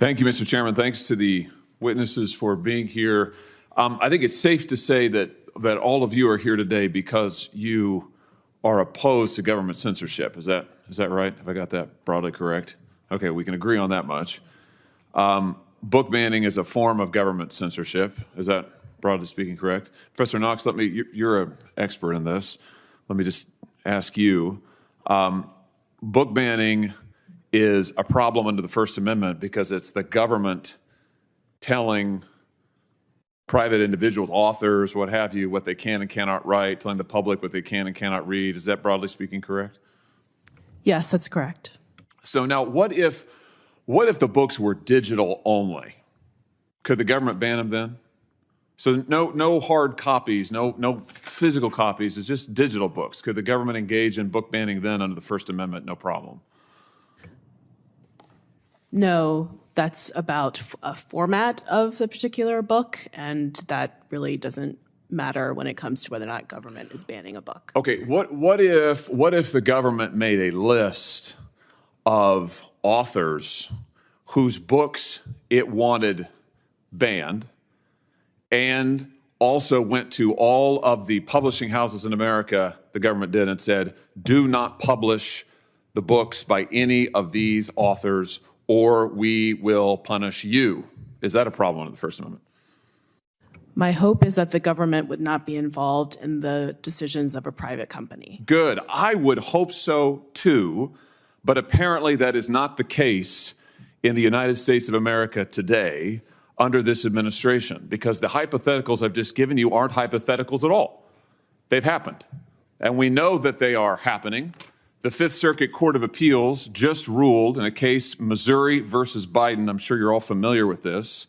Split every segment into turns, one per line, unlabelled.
Thank you, Mr. Chairman. Thanks to the witnesses for being here. I think it's safe to say that all of you are here today because you are opposed to government censorship. Is that right? Have I got that broadly correct? Okay, we can agree on that much. Book banning is a form of government censorship. Is that, broadly speaking, correct? Professor Knox, you're an expert in this. Let me just ask you. Book banning is a problem under the First Amendment because it's the government telling private individuals, authors, what have you, what they can and cannot write, telling the public what they can and cannot read. Is that, broadly speaking, correct?
Yes, that's correct.
So now, what if the books were digital only? Could the government ban them then? So no hard copies, no physical copies, it's just digital books. Could the government engage in book banning then under the First Amendment? No problem.
No, that's about a format of the particular book, and that really doesn't matter when it comes to whether or not government is banning a book.
Okay, what if the government made a list of authors whose books it wanted banned, and also went to all of the publishing houses in America, the government did, and said, do not publish the books by any of these authors or we will punish you? Is that a problem under the First Amendment?
My hope is that the government would not be involved in the decisions of a private company.
Good. I would hope so too, but apparently that is not the case in the United States of America today under this administration, because the hypotheticals I've just given you aren't hypotheticals at all. They've happened, and we know that they are happening. The Fifth Circuit Court of Appeals just ruled in a case, Missouri versus Biden. I'm sure you're all familiar with this.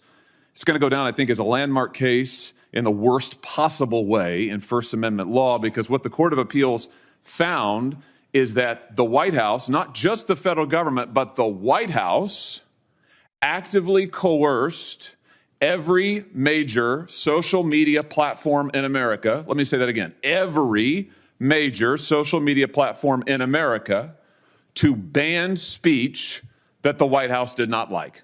It's going to go down, I think, as a landmark case in the worst possible way in First Amendment law, because what the Court of Appeals found is that the White House, not just the federal government, but the White House, actively coerced every major social media platform in America. Let me say that again. Every major social media platform in America to ban speech that the White House did not like.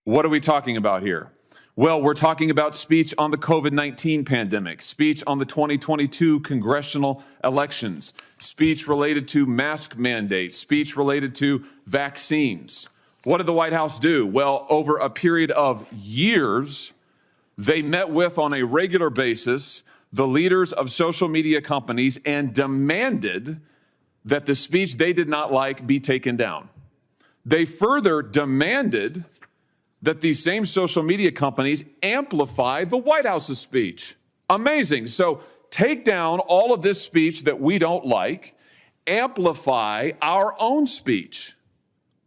What are we talking about here? Well, we're talking about speech on the COVID-19 pandemic, speech on the 2022 congressional elections, speech related to mask mandates, speech related to vaccines. What did the White House do? Well, over a period of years, they met with, on a regular basis, the leaders of social media companies and demanded that the speech they did not like be taken down. They further demanded that these same social media companies amplify the White House's speech. Amazing. So take down all of this speech that we don't like, amplify our own speech.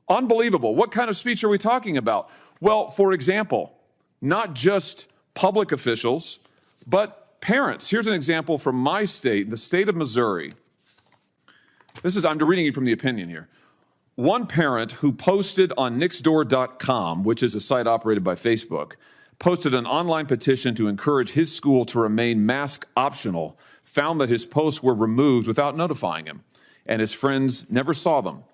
Unbelievable. What kind of speech are we talking about? Well, for example, not just public officials, but parents. Here's an example from my state, the state of Missouri. I'm reading you from the opinion here. One parent who posted on Nixdoor.com, which is a site operated by Facebook, posted an online petition to encourage his school to remain mask optional, found that his posts were removed without notifying him, and his friends never saw them.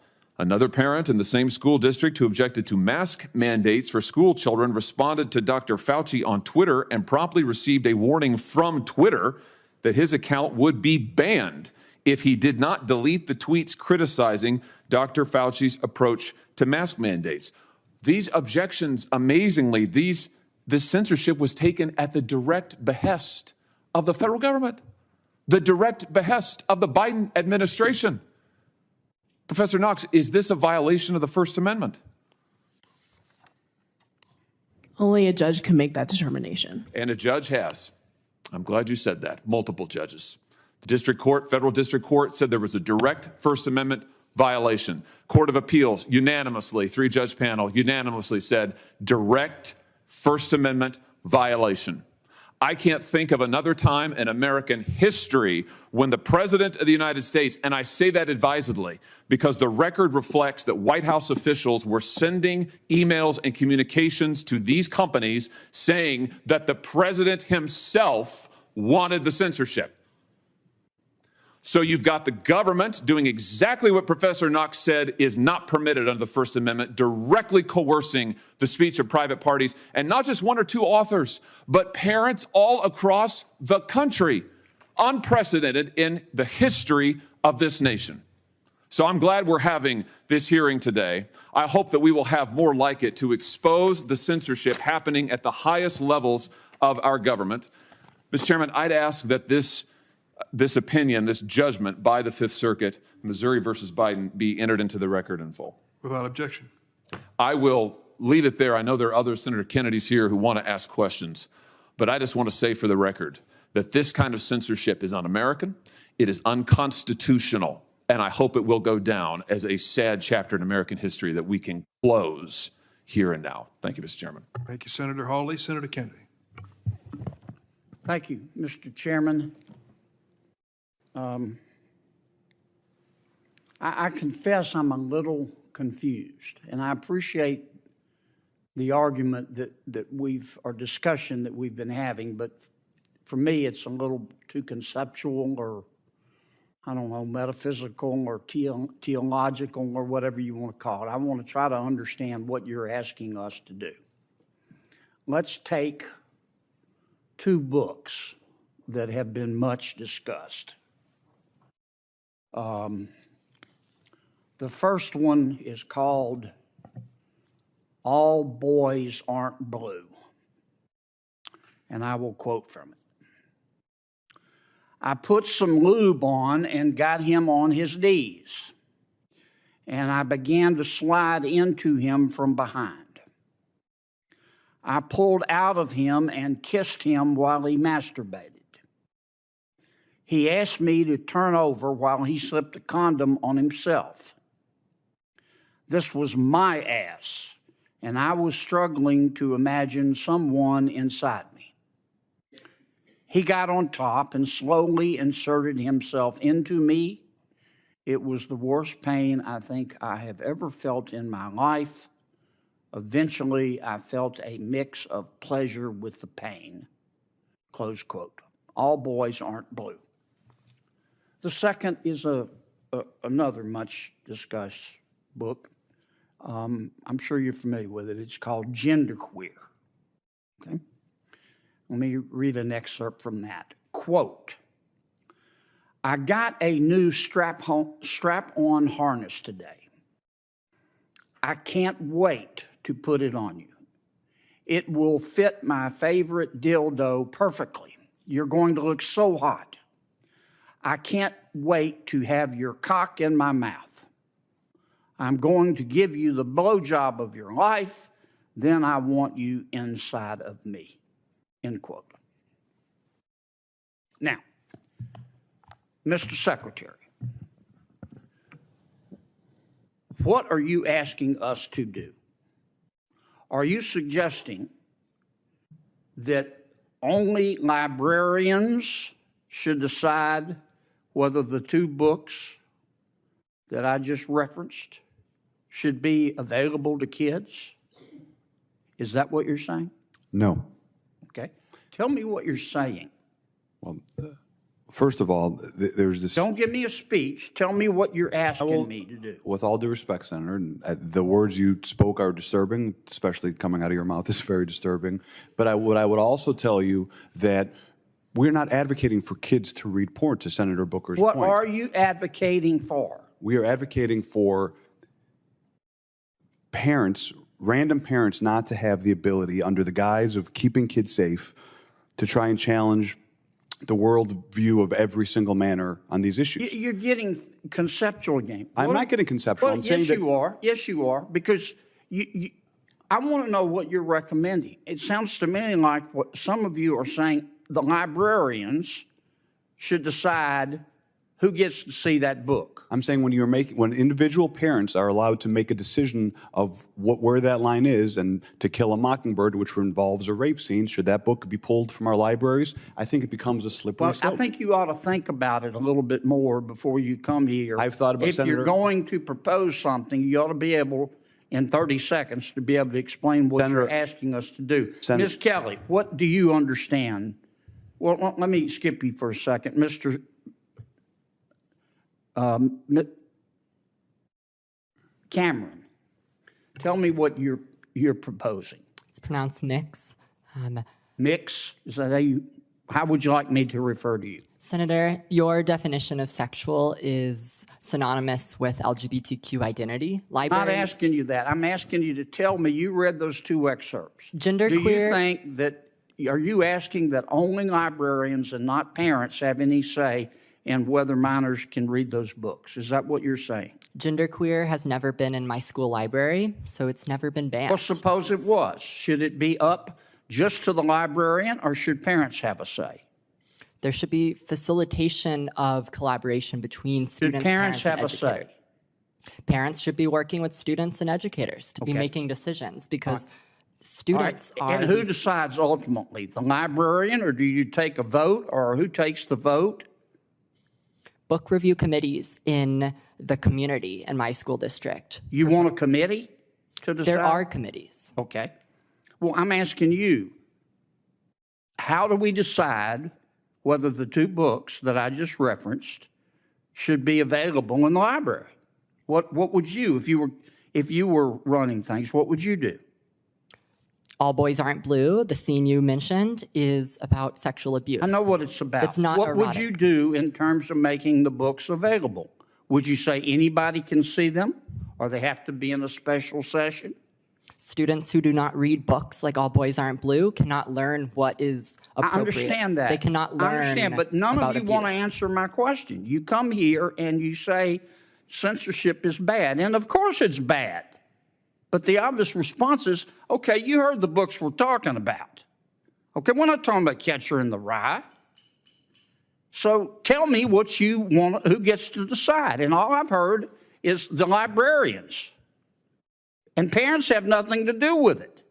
Another parent in the same school district who objected to mask mandates for school children responded to Dr. Fauci on Twitter and promptly received a warning from Twitter that his account would be banned if he did not delete the tweets criticizing Dr. Fauci's approach to mask mandates. These objections, amazingly, this censorship was taken at the direct behest of the federal government, the direct behest of the Biden administration. Professor Knox, is this a violation of the First Amendment?
Only a judge can make that determination.
And a judge has. I'm glad you said that. Multiple judges. The district court, federal district court, said there was a direct First Amendment violation. Court of Appeals unanimously, 3-judge panel, unanimously said direct First Amendment violation. I can't think of another time in American history when the President of the United States, and I say that advisedly because the record reflects that White House officials were sending emails and communications to these companies saying that the President himself wanted the censorship. So you've got the government doing exactly what Professor Knox said is not permitted under the First Amendment, directly coercing the speech of private parties, and not just one or two authors, but parents all across the country. Unprecedented in the history of this nation. So I'm glad we're having this hearing today. I hope that we will have more like it to expose the censorship happening at the highest levels of our government. Mr. Chairman, I'd ask that this opinion, this judgment by the Fifth Circuit, Missouri versus Biden, be entered into the record in full.
Without objection.
I will leave it there. I know there are other Senator Kennedys here who want to ask questions, but I just want to say for the record that this kind of censorship is un-American, it is unconstitutional, and I hope it will go down as a sad chapter in American history that we can close here and now. Thank you, Mr. Chairman.
Thank you, Senator Hawley. Senator Kennedy.
Thank you, Mr. Chairman. I confess I'm a little confused, and I appreciate the argument or discussion that we've been having, but for me, it's a little too conceptual or, I don't know, metaphysical or theological or whatever you want to call it. I want to try to understand what you're asking us to do. Let's take two books that have been much discussed. The first one is called All Boys Aren't Blue, and I will quote from it. I put some lube on and got him on his knees, and I began to slide into him from behind. I pulled out of him and kissed him while he masturbated. He asked me to turn over while he slipped a condom on himself. This was my ass, and I was struggling to imagine someone inside me. He got on top and slowly inserted himself into me. It was the worst pain I think I have ever felt in my life. Eventually, I felt a mix of pleasure with the pain. Close quote. All Boys Aren't Blue. The second is another much discussed book. I'm sure you're familiar with it. It's called Genderqueer. Okay? Let me read an excerpt from that. Quote, I got a new strap-on harness today. I can't wait to put it on you. It will fit my favorite dildo perfectly. You're going to look so hot. I can't wait to have your cock in my mouth. I'm going to give you the blowjob of your life. Then I want you inside of me. End quote. Now, Mr. Secretary, what are you asking us to do? Are you suggesting that only librarians should decide whether the two books that I just referenced should be available to kids? Is that what you're saying?
No.
Okay. Tell me what you're saying.
Well, first of all, there's this...
Don't give me a speech. Tell me what you're asking me to do.
With all due respect, Senator, the words you spoke are disturbing, especially coming out of your mouth is very disturbing. But what I would also tell you that we're not advocating for kids to read porn, to Senator Booker's point.
What are you advocating for?
We are advocating for parents, random parents, not to have the ability, under the guise of keeping kids safe, to try and challenge the world view of every single manner on these issues.
You're getting conceptual game.
I'm not getting conceptual. I'm saying
yes, you are. Yes, you are. Because I want to know what you're recommending. It sounds to me like what some of you are saying, the librarians should decide who gets to see that book.
I'm saying when individual parents are allowed to make a decision of where that line is, and To Kill a Mockingbird, which involves a rape scene, should that book be pulled from our libraries? I think it becomes a slippery slope.
I think you ought to think about it a little bit more before you come here.
I've thought about it, Senator.
If you're going to propose something, you ought to be able, in 30 seconds, to be able to explain what you're asking us to do. Ms. Kelly, what do you understand? Well, let me skip you for a second. Mr. Cameron, tell me what you're proposing.
It's pronounced mix.
Mix? Is that how would you like me to refer to you?
Senator, your definition of sexual is synonymous with LGBTQ identity.
I'm not asking you that. I'm asking you to tell me you read those two excerpts.
Genderqueer.
Do you think that, are you asking that only librarians and not parents have any say in whether minors can read those books? Is that what you're saying?
Genderqueer has never been in my school library, so it's never been banned.
Well, suppose it was. Should it be up just to the librarian, or should parents have a say?
There should be facilitation of collaboration between students,
parents have
and
a say?
educators. Parents should be working with students and educators to be making decisions because students are.
And who decides ultimately? The librarian, or do you take a vote, or who takes the vote?
Book review committees in the community in my school district.
You want a committee to decide?
There are committees.
Okay. Well, I'm asking you, how do we decide whether the two books that I just referenced should be available in the library? What would you, if you were running things, what would you do?
All Boys Aren't Blue, the scene you mentioned, is about sexual abuse.
I know what it's about.
It's not
What
erotic.
would you do in terms of making the books available? Would you say anybody can see them, or they have to be in a special session?
Students who do not read books like All Boys Aren't Blue cannot learn what is appropriate.
I understand that.
They cannot learn.
I understand, but none
about
of you want to
abuse.
answer my question. You come here and you say censorship is bad, and of course it's bad. But the obvious response is, okay, you heard the books we're talking about. Okay, we're not talking about Catcher in the Rye. So tell me what you want, who gets to decide. And all I've heard is the librarians. And parents have nothing to do with it.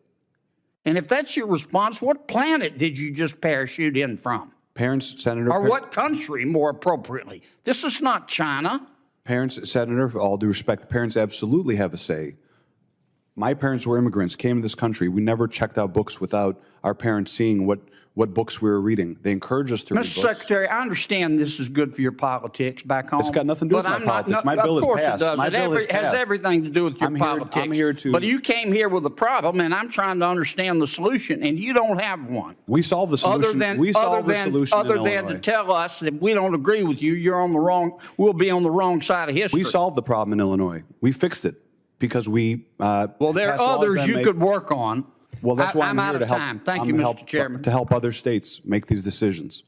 And if that's your response, what planet did you just parachute in from?
Parents, Senator.
Or what country, more appropriately? This is not China.
Parents, Senator, for all due respect, parents absolutely have a say. My parents were immigrants, came to this country. We never checked out books without our parents seeing what books we were reading. They encouraged us to read books.
Mr. Secretary, I understand this is good for your politics back home.
It's got nothing to do with my politics. My bill is passed.
Of course it does.
My bill is
It has
passed.
everything to do with your politics.
I'm here to.
But you came here with a problem, and I'm trying to understand the solution, and you don't have one.
We solved the solution.
Other than to tell us that we don't agree with you, you're on the wrong. We'll be on the wrong side of history.
We solved the problem in Illinois. We fixed it because we.
Well, there are others you could work on.
Well, that's why I'm
out
here
of
to help.
time. Thank you, Mr. Chairman.
To help other states make these decisions.